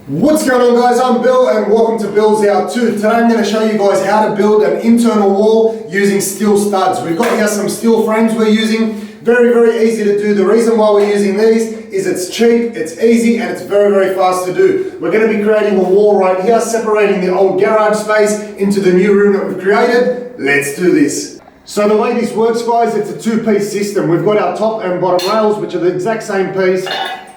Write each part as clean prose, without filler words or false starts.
What's going on, guys? I'm Bill and welcome to Billshowto. Today I'm going to show you guys how to build an internal wall using steel studs. We've got here some steel frames we're using. Very easy to do. The reason why we're using these is it's cheap, it's easy, and it's very fast to do. We're going to be creating a wall right here, separating the old garage space into the new room that we've created. Let's do this. So the way this works, guys, it's a two-piece system. We've got our top and bottom rails, which are the exact same piece,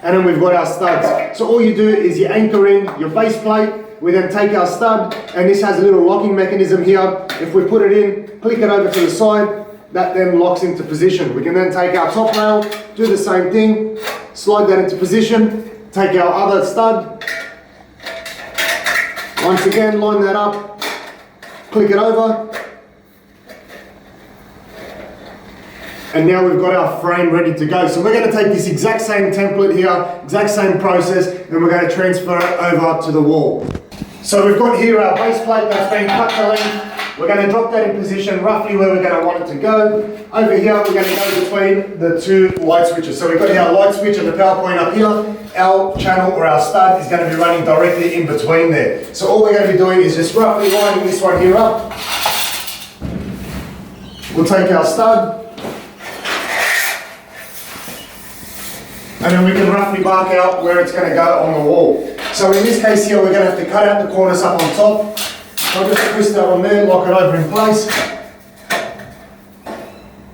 and then we've got our studs. So all you do is you anchor in your base plate. We then take our stud, and this has a little locking mechanism here. If we put it in, click it over to the side, that then locks into position. We can then take our top rail, do the same thing, slide that into position, take our other stud, once again line that up, click it over, and now we've got our frame ready to go. So we're going to take this exact same template here, exact same process, and we're going to transfer it over to the wall. So we've got here our base plate that's been cut to length. We're going to drop that in position roughly where we're going to want it to go. Over here we're going to go between the two light switches. So we've got our light switch and the power point up here. Our channel or our stud is going to be running directly in between there. So all we're going to be doing is just roughly lining this one here up. We'll take our stud, and then we can roughly mark out where it's going to go on the wall. So in this case here, we're going to have to cut out the corners up on top. I'll just twist that on there, lock it over in place.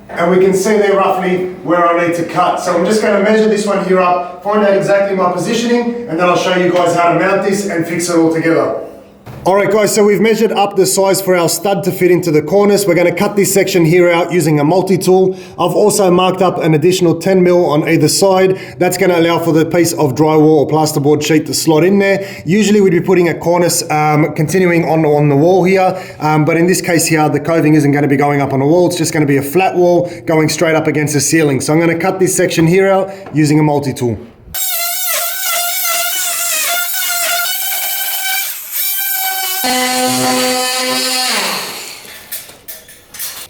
And we can see there roughly where I need to cut. So I'm just going to measure this one here up, find out exactly my positioning, and then I'll show you guys how to mount this and fix it all together. Alright guys, so we've measured up the size for our stud to fit into the cornice. We're going to cut this section here out using a multi-tool. I've also marked up an additional 10 mil on either side. That's going to allow for the piece of drywall or plasterboard sheet to slot in there. Usually we'd be putting a cornice continuing on the wall here, but in this case here, the coving isn't going to be going up on the wall. It's just going to be a flat wall going straight up against the ceiling. So I'm going to cut this section here out using a multi-tool.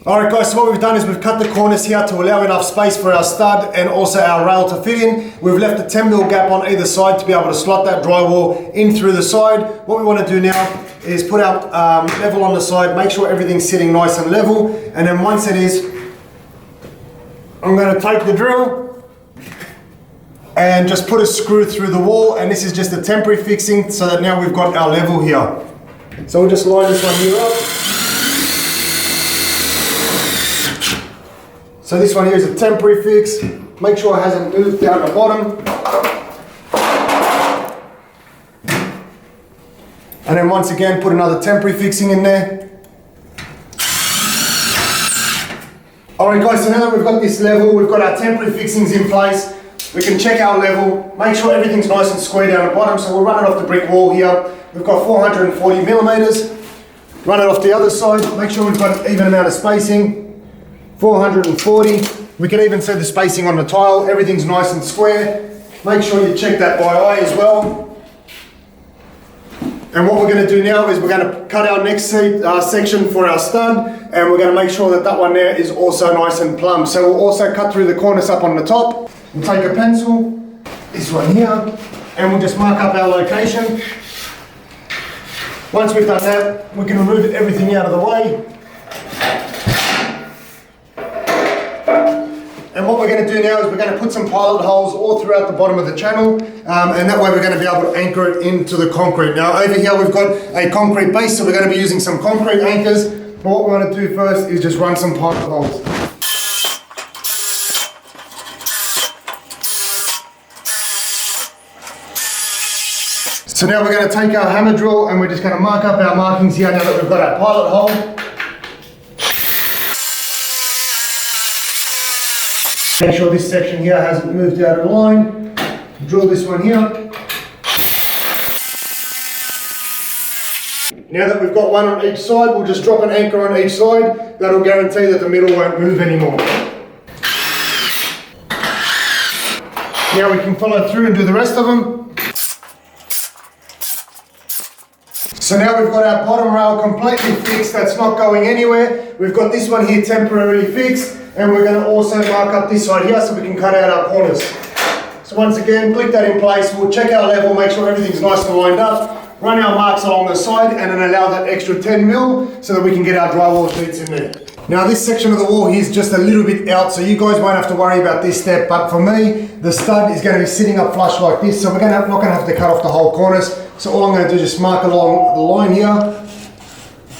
Alright guys, so what we've done is we've cut the cornice here to allow enough space for our stud and also our rail to fit in. We've left a 10 mil gap on either side to be able to slot that drywall in through the side. What we want to do now is put our level on the side, make sure everything's sitting nice and level, and then once it is, I'm going to take the drill and just put a screw through the wall, and this is just a temporary fixing so that now we've got our level here. So we'll just line this one here up. So this one here is a temporary fix. Make sure it hasn't moved down the bottom. And then once again, put another temporary fixing in there. Alright guys, so now that we've got this level, we've got our temporary fixings in place, we can check our level, make sure everything's nice and square down the bottom. So we'll run it off the brick wall here. We've got 440 millimeters. Run it off the other side, make sure we've got an even amount of spacing. 440. We can even see the spacing on the tile. Everything's nice and square. Make sure you check that by eye as well. And what we're going to do now is we're going to cut our next section for our stud, and we're going to make sure that that one there is also nice and plumb. So we'll also cut through the cornice up on the top. We'll take a pencil, this one here, and we'll just mark up our location. Once we've done that, we can remove everything out of the way. And what we're going to do now is we're going to put some pilot holes all throughout the bottom of the channel, and that way we're going to be able to anchor it into the concrete. Now over here we've got a concrete base, so we're going to be using some concrete anchors, but what we want to do first is just run some pilot holes. So now we're going to take our hammer drill and we're just going to mark up our markings here now that we've got our pilot hole. Make sure this section here hasn't moved out of line. Drill this one here. Now that we've got one on each side, we'll just drop an anchor on each side. That'll guarantee that the middle won't move anymore. Now we can follow through and do the rest of them. So now we've got our bottom rail completely fixed, that's not going anywhere. We've got this one here temporarily fixed, and we're going to also mark up this side here so we can cut out our corners. So once again, click that in place. We'll check our level, make sure everything's nice and lined up, run our marks along the side, and then allow that extra 10 mil so that we can get our drywall sheets in there. Now this section of the wall here is just a little bit out, so you guys won't have to worry about this step, but for me, the stud is going to be sitting up flush like this, so we're not going to have to cut off the whole corners. So all I'm going to do is just mark along the line here.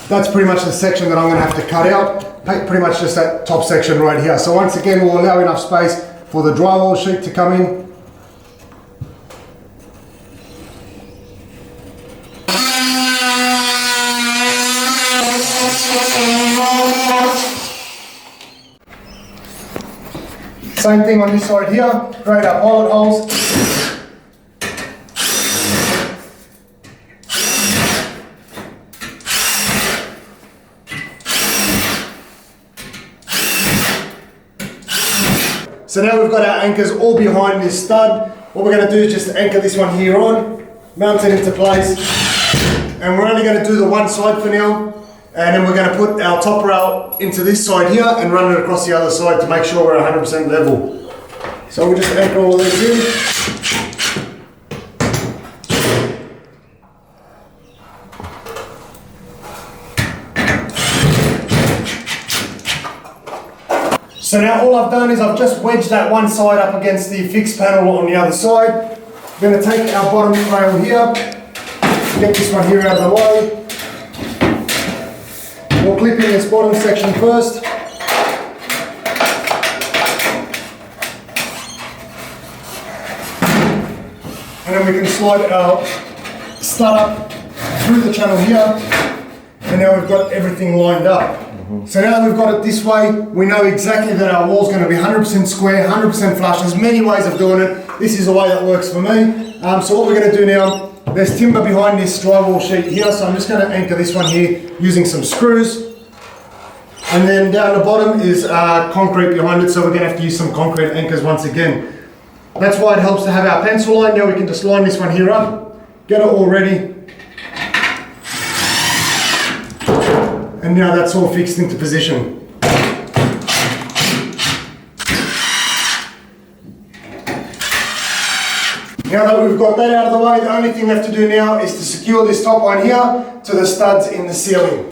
That's pretty much the section that I'm going to have to cut out. Pretty much just that top section right here. So once again, we'll allow enough space for the drywall sheet to come in. Same thing on this side here, create our pilot holes. So now we've got our anchors all behind this stud. What we're going to do is just anchor this one here on, mount it into place, and we're only going to do the one side for now, and then we're going to put our top rail into this side here and run it across the other side to make sure we're 100% level. So we'll just anchor all these in. So now all I've done is I've just wedged that one side up against the fixed panel on the other side. We're going to take our bottom rail here, get this one here out of the way. We'll clip in this bottom section first. And then we can slide our stud up through the channel here. And now we've got everything lined up. So now that we've got it this way, we know exactly that our wall's going to be 100% square, 100% flush. There's many ways of doing it. This is the way that works for me. So what we're going to do now, there's timber behind this drywall sheet here, so I'm just going to anchor this one here using some screws. And then down the bottom is concrete behind it, so we're going to have to use some concrete anchors once again. That's why it helps to have our pencil line. Now we can just line this one here up, get it all ready. And now that's all fixed into position. Now that we've got that out of the way, the only thing left to do now is to secure this top one here to the studs in the ceiling.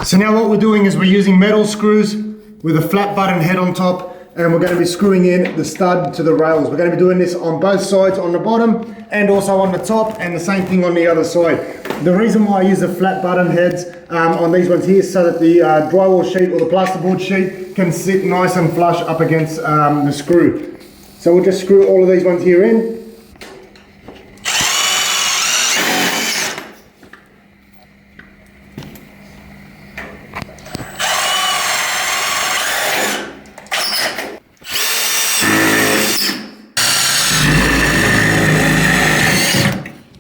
So now what we're doing is we're using metal screws with a flat button head on top, and we're going to be screwing in the stud to the rails. We're going to be doing this on both sides, on the bottom and also on the top, and the same thing on the other side. The reason why I use the flat button heads on these ones here is so that the drywall sheet or the plasterboard sheet can sit nice and flush up against the screw. So we'll just screw all of these ones here in.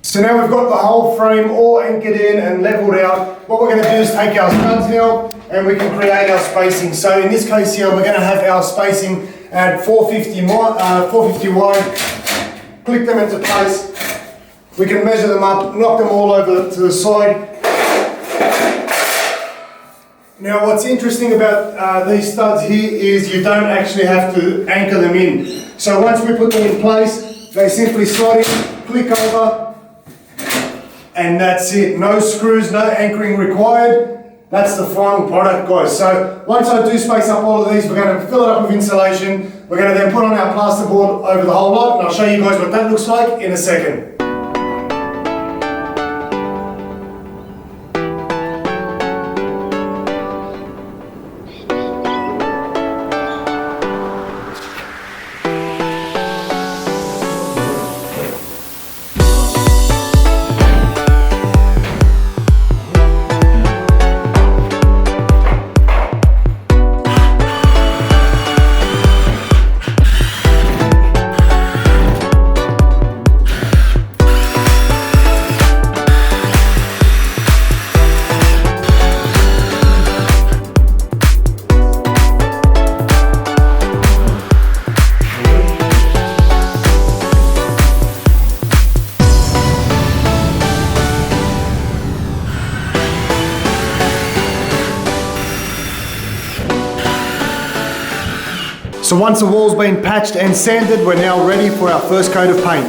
So now we've got the whole frame all anchored in and leveled out. What we're going to do is take our studs now and we can create our spacing. So in this case here, we're going to have our spacing at 450 wide. Click them into place. We can measure them up, knock them all over to the side. Now what's interesting about these studs here is you don't actually have to anchor them in. So once we put them in place, they simply slide in, click over, and that's it. No screws, no anchoring required. That's the final product, guys. So once I do space up all of these, we're going to fill it up with insulation. We're going to then put on our plasterboard over the whole lot, and I'll show you guys what that looks like in a second. So once the wall's been patched and sanded, we're now ready for our first coat of paint.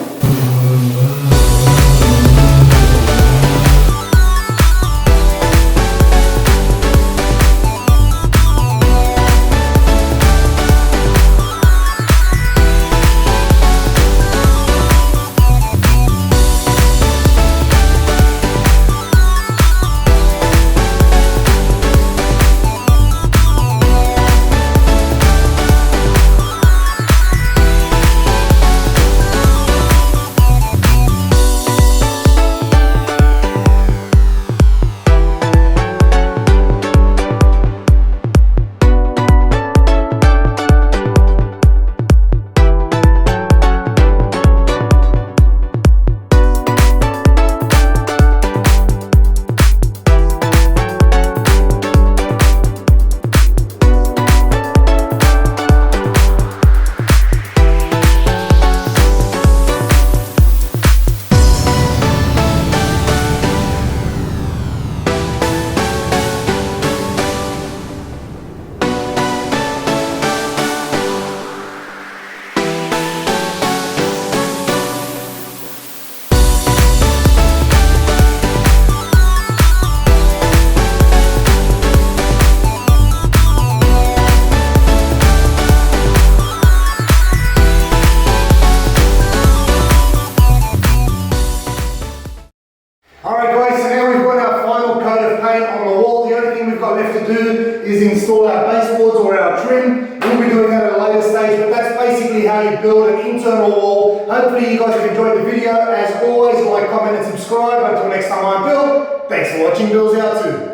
Alright guys, so now we've got our final coat of paint on the wall. The only thing we've got left to do is install our baseboards or our trim. We'll be doing that at a later stage, but that's basically how you build an internal wall. Hopefully you guys have enjoyed the video. As always, like, comment and subscribe. Until next time, I'm Bill. Thanks for watching Billshowto.